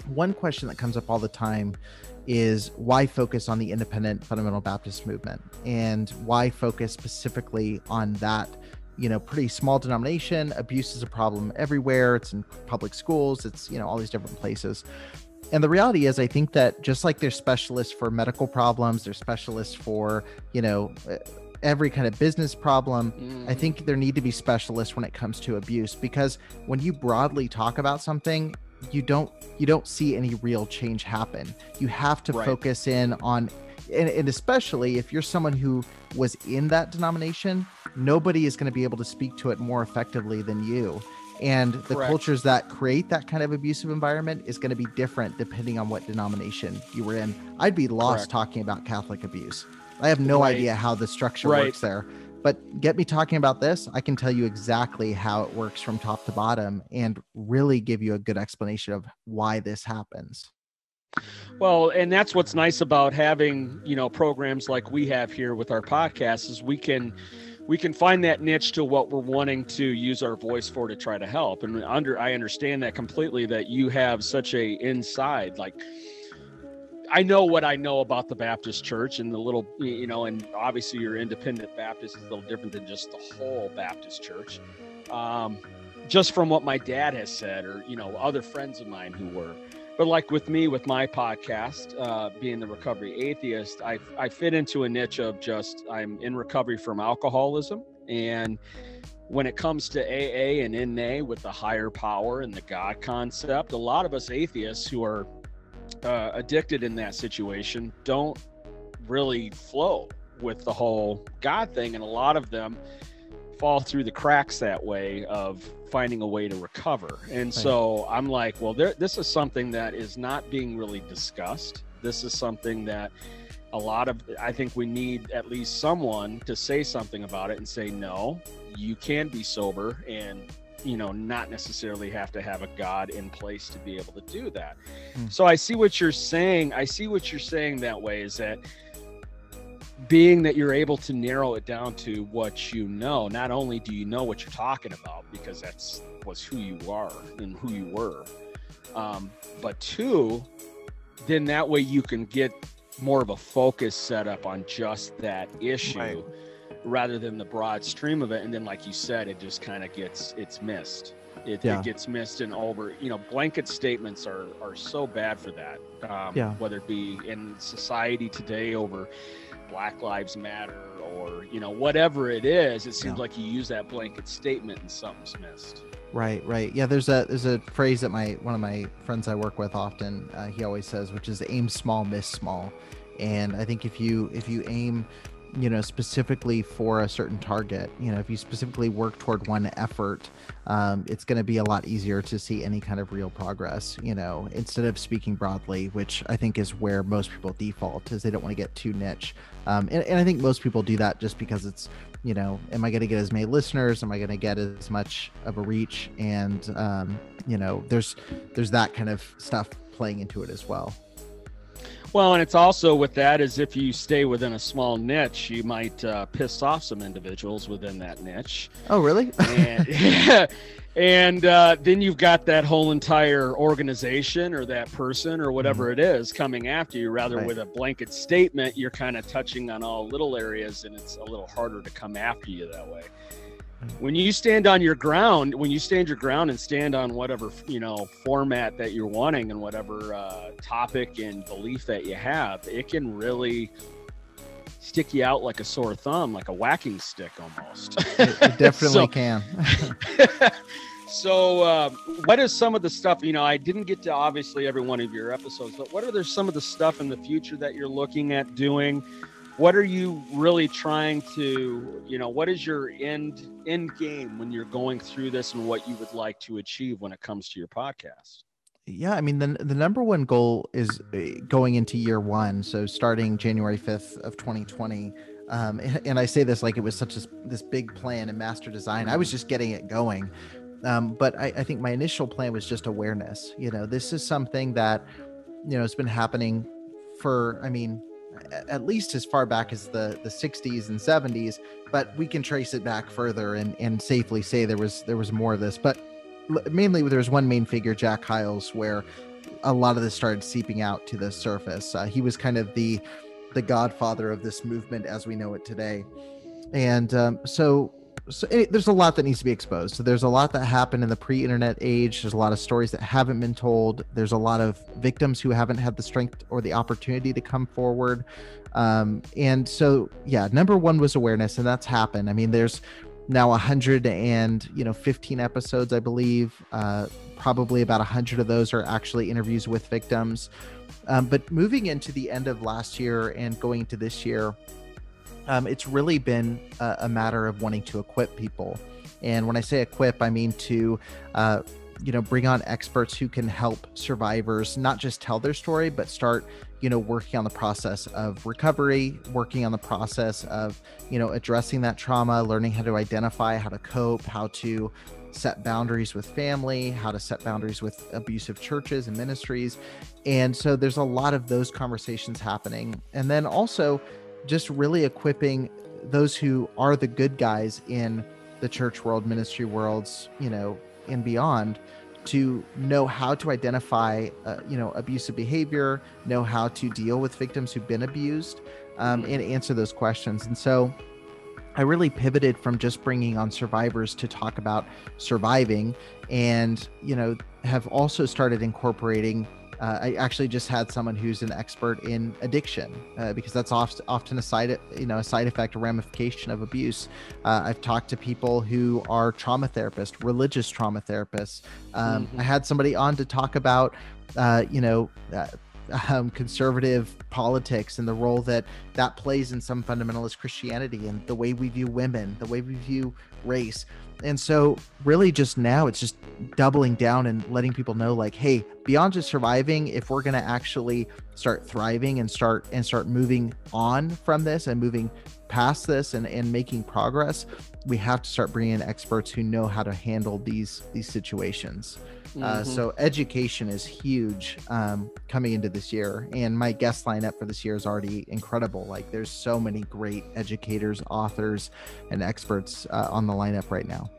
one question that comes up all the time is why focus on the independent fundamental Baptist movement, and why focus specifically on that, pretty small denomination. Abuse is a problem everywhere. It's in public schools. It's, all these different places. And the reality is, I think that just like there's specialists for medical problems, there's specialists for, every kind of business problem. I think there need to be specialists when it comes to abuse, because when you broadly talk about something, you don't see any real change happen. You have to focus in on, and especially if you're someone who was in that denomination, nobody is going to be able to speak to it more effectively than you. And the cultures that create that kind of abusive environment is going to be different depending on what denomination you were in. I'd be lost talking about Catholic abuse. I have no idea how the structure works there. But get me talking about this, I can tell you exactly how it works from top to bottom and really give you a good explanation of why this happens. Well, and that's what's nice about having, programs like we have here with our podcast, is we can find that niche to what we're wanting to use our voice for to try to help. And I understand that completely, that you have such a inside, like, I know what I know about the Baptist church and the little, and obviously your independent Baptist is a little different than just the whole Baptist church. Just from what my dad has said, or, other friends of mine who were. But like with me, with my podcast, being the Recovery Atheist, I fit into a niche of just, I'm in recovery from alcoholism. And when it comes to AA and NA with the higher power and the God concept, a lot of us atheists who are addicted in that situation don't really flow with the whole God thing. And a lot of them fall through the cracks that way of finding a way to recover. And so I'm like, well, this is something that is not being really discussed. This is something that I think we need at least someone to say something about it and say, no, you can be sober and, not necessarily have to have a God in place to be able to do that. So I see what you're saying. That way, is that being that you're able to narrow it down to what not only do you know what you're talking about, because was who you are and who you were, but two, then that way you can get more of a focus set up on just that issue rather than the broad stream of it. And then, like you said, it just kind of it's missed. It gets missed and over. Blanket statements are so bad for that. Whether it be in society today over Black Lives Matter or, whatever it is, it seems like you use that blanket statement and something's missed. Right. Yeah. There's a phrase that one of my friends I work with often, he always says, which is aim small, miss small. And I think if you aim, specifically for a certain target, if you specifically work toward one effort, it's going to be a lot easier to see any kind of real progress, instead of speaking broadly, which I think is where most people default, is they don't want to get too niche. And I think most people do that just because it's, am I going to get as many listeners? Am I going to get as much of a reach? And, there's that kind of stuff playing into it as well. Well, and it's also with that is if you stay within a small niche, you might piss off some individuals within that niche. Oh, really? And then you've got that whole entire organization or that person or whatever it is coming after you. Rather with a blanket statement, you're kind of touching on all little areas, and it's a little harder to come after you that way. When you stand your ground and stand on whatever, format that you're wanting and whatever topic and belief that you have, it can really stick you out like a sore thumb, like a whacking stick almost. It definitely can. So what is some of the stuff, I didn't get to obviously every one of your episodes, but what are some of the stuff in the future that you're looking at doing? What are you really trying to, what is your end game when you're going through this, and what you would like to achieve when it comes to your podcast? Yeah, I mean, the number one goal is going into year one. So starting January 5th of 2020. And I say this like it was such this big plan and master design. I was just getting it going. But I think my initial plan was just awareness. This is something that, has been happening for, at least as far back as the 60s and 70s, but we can trace it back further and safely say there was more of this. But mainly there was one main figure, Jack Hyles, where a lot of this started seeping out to the surface. He was kind of the godfather of this movement as we know it today. And there's a lot that needs to be exposed. So there's a lot that happened in the pre-internet age. There's a lot of stories that haven't been told. There's a lot of victims who haven't had the strength or the opportunity to come forward. And so, yeah, number one was awareness, and that's happened. I mean, there's now 115 episodes, I believe. Probably about 100 of those are actually interviews with victims. But moving into the end of last year and going into this year, it's really been a matter of wanting to equip people. And when I say equip, I mean to, bring on experts who can help survivors not just tell their story, but start, working on the process of recovery, working on the process of, addressing that trauma, learning how to identify, how to cope, how to set boundaries with family, how to set boundaries with abusive churches and ministries. And so there's a lot of those conversations happening. And then also just really equipping those who are the good guys in the church world, ministry worlds, and beyond, to know how to identify, abusive behavior, know how to deal with victims who've been abused, and answer those questions. And so I really pivoted from just bringing on survivors to talk about surviving, and, have also started incorporating I actually just had someone who's an expert in addiction, because that's often a side effect, a ramification of abuse. I've talked to people who are trauma therapists, religious trauma therapists. I had somebody on to talk about, conservative politics and the role that plays in some fundamentalist Christianity, and the way we view women, the way we view race. And so really just now it's just doubling down and letting people know, like, hey, beyond just surviving, if we're going to actually start thriving and start moving on from this and moving past this and making progress, we have to start bringing in experts who know how to handle these situations. So education is huge coming into this year, and my guest lineup for this year is already incredible. Like, there's so many great educators, authors, and experts on the lineup right now.